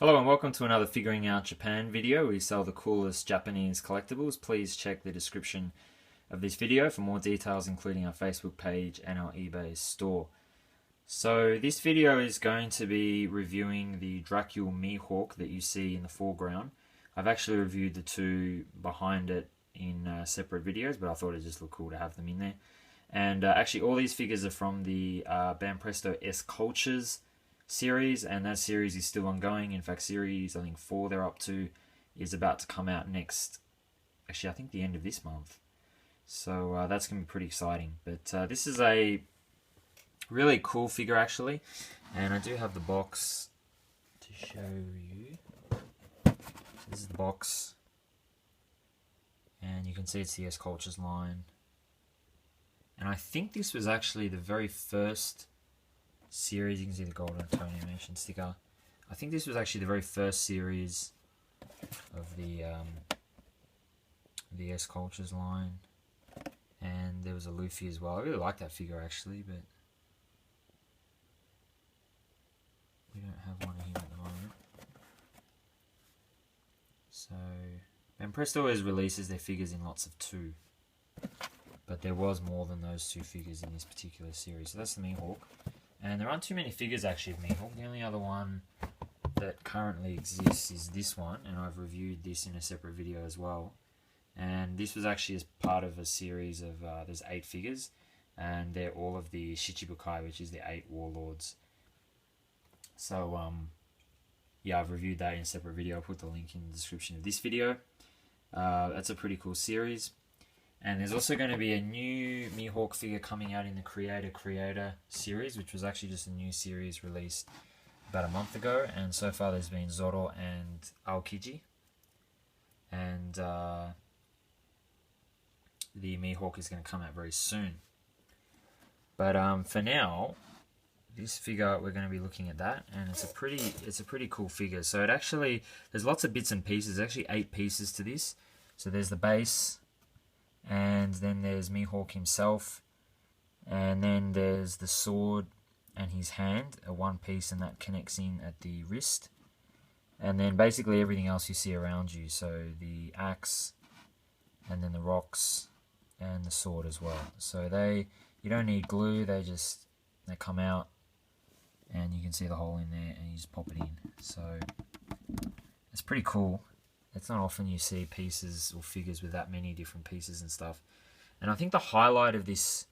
Hello and welcome to another Figuring Out Japan video. We sell the coolest Japanese collectibles. Please check the description of this video for more details, including our Facebook page and our eBay store. So this video is going to be reviewing the Dracule Mihawk that you see in the foreground. I've actually reviewed the two behind it in separate videos, but I thought it just looked cool to have them in there. And actually all these figures are from the Banpresto SCultures series, and that series is still ongoing. In fact, series I think 4 they're up to is about to come out next, actually I think the end of this month, so that's gonna be pretty exciting. But this is a really cool figure actually, and I do have the box to show you. This is the box, and you can see it's the SCultures line, and I think this was actually the very first series. You can see the golden tone animation sticker. I think this was actually the very first series of the SCultures line, and there was a Luffy as well. I really like that figure actually, but we don't have one here at the moment. So Banpresto always releases their figures in lots of 2, but there was more than those 2 figures in this particular series. So that's the Mihawk. And there aren't too many figures actually of Mihawk. The only other one that currently exists is this one, and I've reviewed this in a separate video as well. And this was actually as part of a series of, there's 8 figures, and they're all of the Shichibukai, which is the 8 warlords. So, yeah, I've reviewed that in a separate video. I'll put the link in the description of this video. That's a pretty cool series. And there's also going to be a new Mihawk figure coming out in the Creator series, which was actually just a new series released about a month ago. And so far there's been Zoro and Aokiji. And the Mihawk is going to come out very soon. But for now, this figure, we're going to be looking at that, and it's a pretty cool figure. So it actually, there's lots of bits and pieces. There's actually 8 pieces to this. So there's the base, and then there's Mihawk himself, and then there's the sword and his hand, a one piece, and that connects in at the wrist, and then basically everything else you see around you, so the axe, and then the rocks, and the sword as well. So you don't need glue, they come out, and you can see the hole in there, and you just pop it in. So it's pretty cool. It's not often you see pieces or figures with that many different pieces and stuff. And I think the highlight of this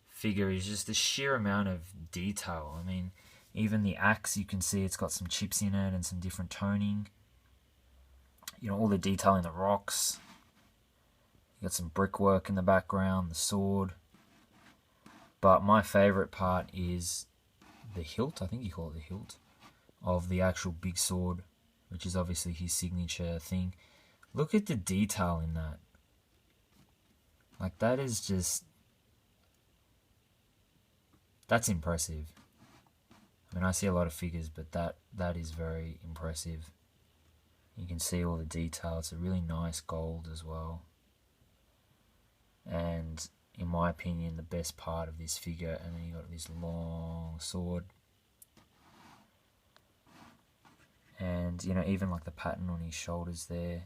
figure is just the sheer amount of detail. I mean, even the axe, you can see it's got some chips in it and some different toning. You know, all the detail in the rocks. You got some brickwork in the background, the sword. But my favorite part is the hilt, I think you call it the hilt, of the actual big sword, which is obviously his signature thing. Look at the detail in that. Like, that is just... that's impressive. I mean, I see a lot of figures, but that is very impressive. You can see all the detail. It's a really nice gold as well. And in my opinion, the best part of this figure, and then you got this long sword. And, you know, even like the pattern on his shoulders there.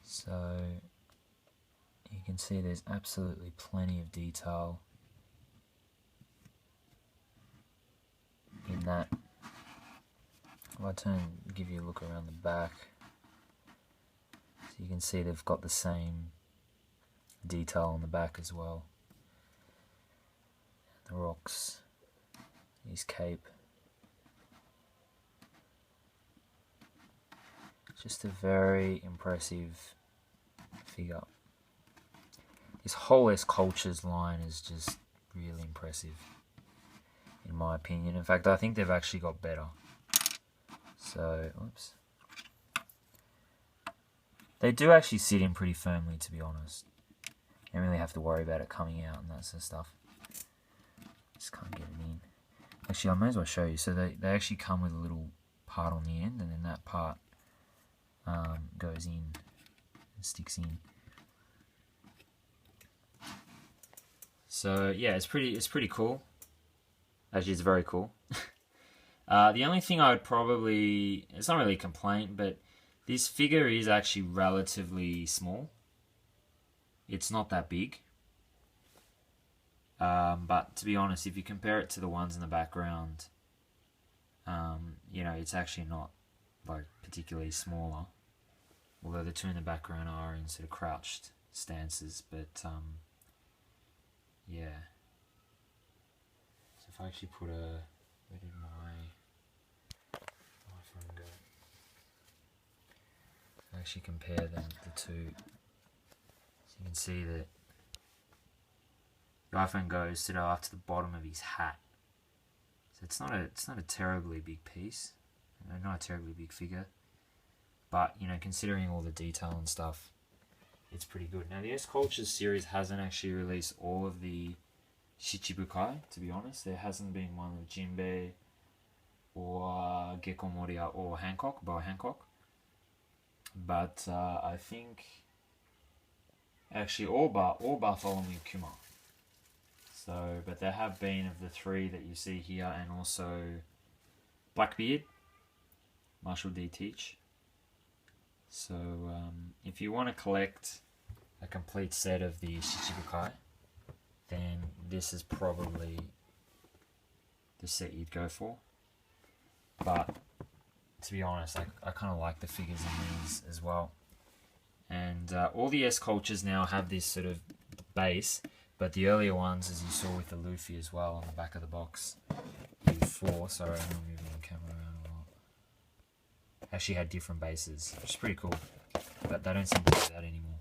So, you can see there's absolutely plenty of detail in that. I'll give you a look around the back. So you can see they've got the same detail on the back as well. The rocks, his cape. Just a very impressive figure. This whole SCultures line is just really impressive, in my opinion. In fact, I think they've actually got better. So, oops. They do actually sit in pretty firmly, to be honest. You don't really have to worry about it coming out and that sort of stuff. Just can't get it in. Actually, I may as well show you. So they actually come with a little part on the end, and then that part goes in and sticks in. So yeah, it's pretty cool. Actually, it's very cool. The only thing I would probably, it's not really a complaint, but this figure is actually relatively small. It's not that big. But to be honest, if you compare it to the ones in the background, you know, it's actually not like particularly smaller. Although the two in the background are in sort of crouched stances, but yeah. So if I actually put a, where did my iPhone go? I actually compare them, the two, so you can see that the iPhone goes sort of up to the bottom of his hat. So it's not a terribly big piece, not a terribly big figure, but you know, considering all the detail and stuff, it's pretty good. Now the SCultures series hasn't actually released all of the Shichibukai, to be honest. There hasn't been one with Jinbei or Gekko Moria or Boa Hancock. But I think actually all Bartholomew Kuma. So, but there have been of the three that you see here, and also Blackbeard, Marshall D. Teach. So if you want to collect a complete set of the Shichibukai, then this is probably the set you'd go for. But to be honest, I kind of like the figures in these as well. And all the SCultures now have this sort of base, but the earlier ones, as you saw with the Luffy as well on the back of the box, before, sorry, I'm not moving the camera around a lot, actually had different bases, which is pretty cool. But they don't seem to do that anymore.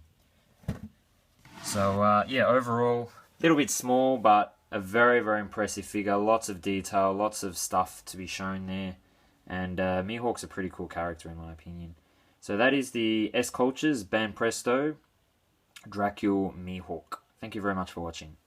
So yeah, overall, a little bit small, but a very, very impressive figure. Lots of detail, lots of stuff to be shown there. And Mihawk's a pretty cool character in my opinion. So that is the SCultures Banpresto Dracule Mihawk. Thank you very much for watching.